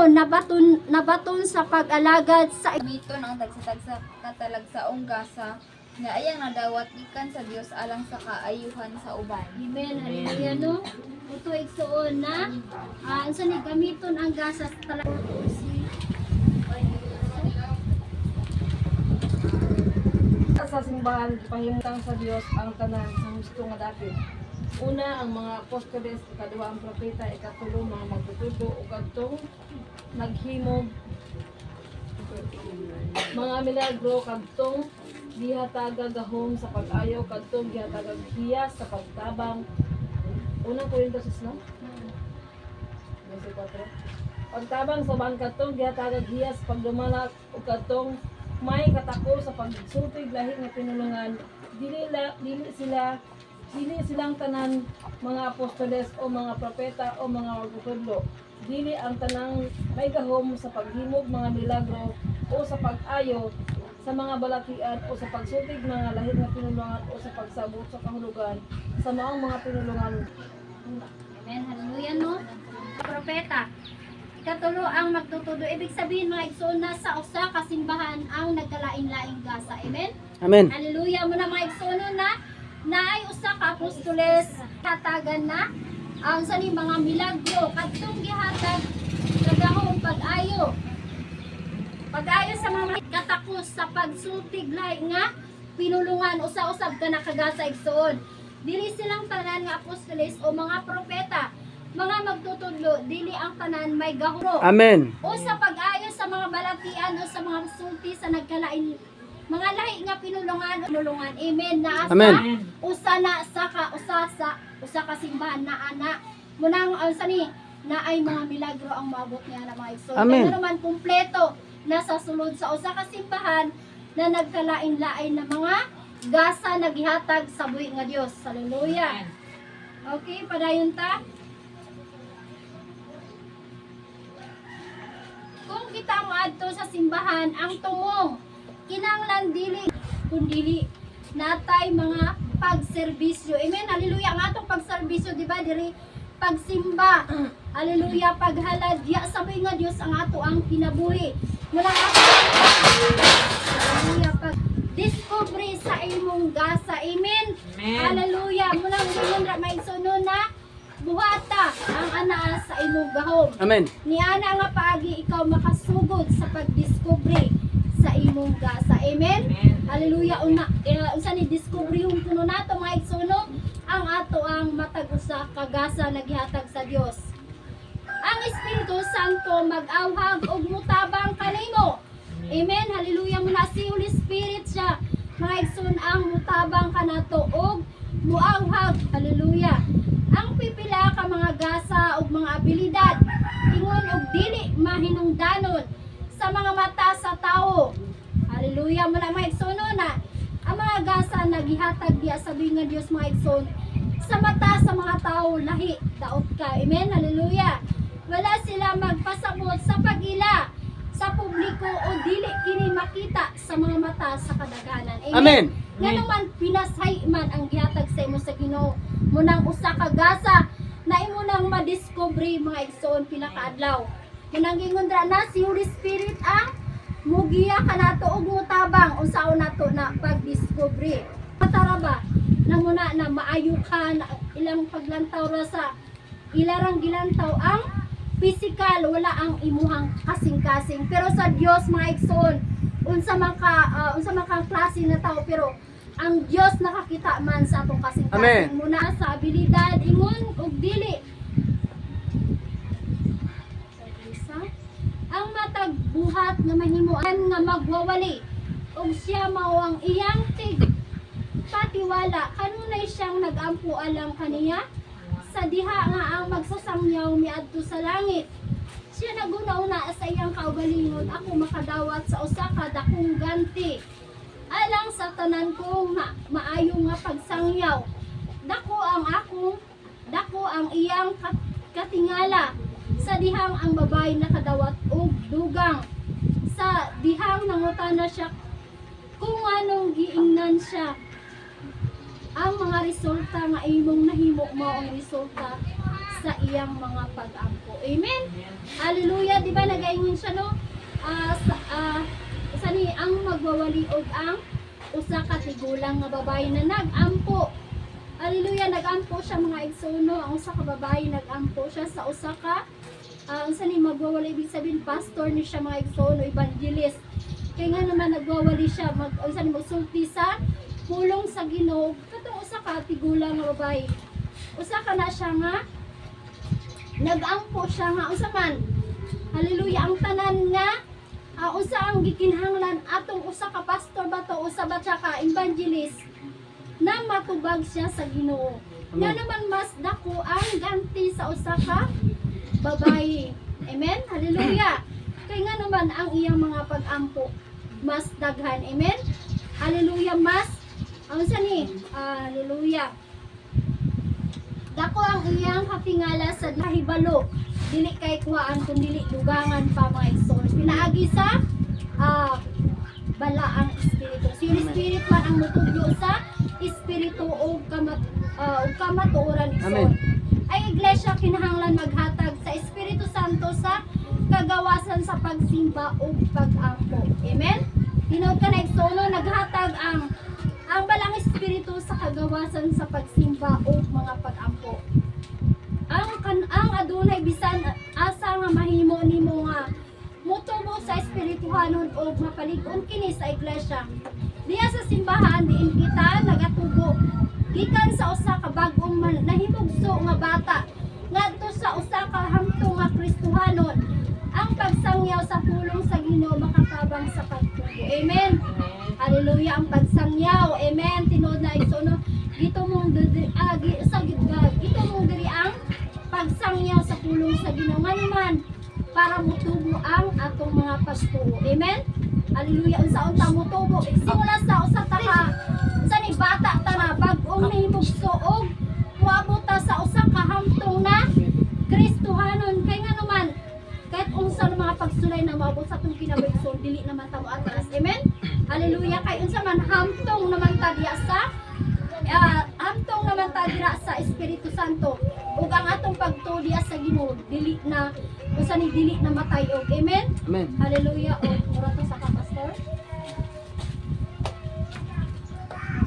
nabaton sa pag-alagad sa Gamiton ang tagsatagsa katalagsaong gasa nga ayang nadawat gikan sa Dios alang sa kaayuhan sa uban. Amen. Hallelujah no. Ito igsuon na unsa ni gamiton ang gasa talaga. Sa simbahan, pahimutang sa Dios ang tanan sa gusto nga dapit. Una, ang mga apostoles, ikaduha ang propeta, ikatulo, mga magtutudo, o kadtong naghimog, mga milagro, kadtong gihatagag gahom sa pag-ayaw, kadtong gihatagag hiyas sa pagtabang. Unang Korintos no? 24. Pagtabang sa bang kadtong gihatagag hiyas pagdumalat, o kadtong may katako sa pagsultig lahi nga pinulungan. Dili silang tanan mga apostoles o mga propeta o mga magtutudlo. Dili ang tanang may gahom sa paghimog mga milagro o sa pag-ayo sa mga balatian o sa pagsultig mga lahi nga pinulungan o sa pagsabot sa kahulugan sa maong mga pinulungan. Amen. Hallelujah no. Propeta. Ikatulo ang magtutudo. Ibig sabihin mga igsoon na sa usa ka simbahan ang nagkalain-laing gasa. Amen. Amen. Hallelujah mo na mga igsoon na naay usa ka apostoles hatagan na ang sa ni mga milagro kadtong gihatag kagahong pag-ayo sa mga katakos sa pagsultig lahi nga pinulungan usa-usab ka nakagasa igsoon. Dili silang tanan nga apostoles o mga propeta, mga magtutudlo, dili ang tanan may gahuro. Amen. O sa pag-ayo sa mga balatian o sa mga sulti sa nagkalain mga lahi nga pinulungan. Amen. Na asa Amen. usa ka simbahan na ana munang sa ni na ay mga milagro ang maabot niya na mga igsoon. Amen. Kaya naman kumpleto nasa sulod sa usa ka simbahan na nagkalain-lain na mga gasa nagihatag sa buhi nga Dios. Hallelujah. Okay, padayon ta. Kung kita moadto sa simbahan, ang tumong kinahanglan dili kundili natay mga pagserbisyo. Amen. Hallelujah. Ang atong pagserbisyo, di ba, diri pagsimba. Hallelujah. Paghalad ya sa buhi nga Dios ang ato ang kinabuhi. Mula ato hallelujah. Pag discovery sa imong gasa. Amen. Hallelujah. Mula ngayon ra may suno na buhata ang ana sa imong gahom. Amen. Niana nga paagi ikaw makasugod sa pagdiscovery sa imong gasa. Amen. Hallelujah. Unsa ni discovery yung kuno nato mga igsuno ang ato ang matag usa ka gasa naghihatag sa Dios. Ang Espiritu Santo mag-awhag og mutabang kanimo. Amen. Hallelujah. Muna si Holy Spirit siya mga igsuon ang mutabang kanato og muawhag. Hallelujah. Ang pipila ka mga gasa ug mga abilidad ingon og dili mahinungdanon sa mga mata sa tao. Hallelujah. Muna mga igsoon na ang mga gasa naghihatag diya sa buhi nga Dios mga igsoon sa mata sa mga tao lahi daot ka. Amen. Hallelujah. Wala sila magpasabot sa pag-ila sa publiko o dili kini makita sa mga mata sa kadaghanan. Amen. Nga naman pinasay man ang gihatag sa imo sa Ginoo. Munang usa ka gasa na imo nang madiscovery mga igsoon pila ka adlaw. Munang gingon ra na si Holy Spirit ang mugiya kanato og mutabang unsaon nato na pagdiscovery. Matara ba nang muna na maayo ka na ilang paglantaw ra sa ilarang gilantaw ang physical, wala ang imuhang kasing-kasing. Pero sa Dios mga igsoon, unsa man ka klase na tao pero ang Dios nakakita man sa atong kasing-kasing. Amen. Muna sa abilidad ingon ug dili. Ang matag buhat nga mahimuan nga magwawali ug siya mao ang iyang tig patiwala kanunay siyang nagampo alang kaniya sa diha nga ang magsasangyaw miadto sa langit. Siya naguna-una sa iyang kaugalingon ako makadawat sa usa ka dakong ganti alang sa tanan kong maayo nga pagsangyaw. Dako ang iyang katingala sa dihang ang babae nakadawat og dugang. Sa dihang nangutana siya kung anong giingnan siya. Ang mga resulta nga imong nahimo mao ang resulta sa iyang mga pag-ampo. Amen. Hallelujah. di ba nagaingon siya no? Sa ni ang magwawali og ang usa ka tigulang nga babae na nag-ampo. Hallelujah, nag-ampo siya mga igsono. Ang usa ka babae nag-ampo siya sa usa ka unsa ni magwawali, ibig sabihin pastor ni siya mga igsono, evangelist. Kaya nga naman nagwawali siya unsa ni magsulti sa pulong sa Ginoo. Katong usa ka tigulang nga babae. Usa ka na siya nga nag-ampo siya nga unsa man. Hallelujah, ang tanan nga usa ang gikinahanglan atong usa ka pastor ba to, usa ba siya ka evangelist na matubag siya sa Ginoo. Nga naman mas dako ang ganti sa usa ka babae. Amen? Hallelujah. Kaya nga naman ang iyang mga pag-ampo mas daghan. Amen? Hallelujah, mas ang sa ni hallelujah. Dako ang iyang katingala sa hibalo. Dili kay kuhaan kun dili dugangan pa mga igsoon. Pinaagi sa balaang espiritu. So, yung spirit man ang mutudyo sa espiritu o kamatuoran igsoon. Ay iglesia kinahanglan maghatag sa Espiritu Santo sa kagawasan sa pagsimba o pag-ampo. Amen? Tinawag ka na igsoon, naghatag ang balang espiritu sa kagawasan sa pagsimba o mga pag-ampo. Ang adunay bisan asa nga mahimo nimo nga mutubo sa espirituhanon o mapalig-on kini sa iglesia. Diya sa simbahan diin kita nagatubo gikan sa usa ka bag-ong nahimugso nga bata ngadto sa usa ka hamtong nga Kristohanon. Ang pagsangyaw sa pulong sa Ginoo makatabang sa pagtubo. Amen. Hallelujah, ang pagsangyaw. Amen. Tinuod na igsoon gito mong gito mong diri ang pagsangyaw sa pulong sa Ginoo naman para mutubo ang atong mga pagtuo. Amen. Hallelujah. Unsaon ta mutubo? Simula sa usa ta ka ni bata ta na bag-ong nahimugso og moabot ta sa usa ka hamtong na Kristohanon. Kay nga naman kahit unsa ng mga pagsulay na maabot sa atong kinabuhi dili naman ta atras. Amen. Hallelujah. Kay unsa man hamtong naman ta diya sa hamtong naman ta diya sa Espiritu Santo ug ang atong pagtuo diya sa Ginoo dili na unsa ni dili na matay og amen. Amen. Hallelujah. O mura to sa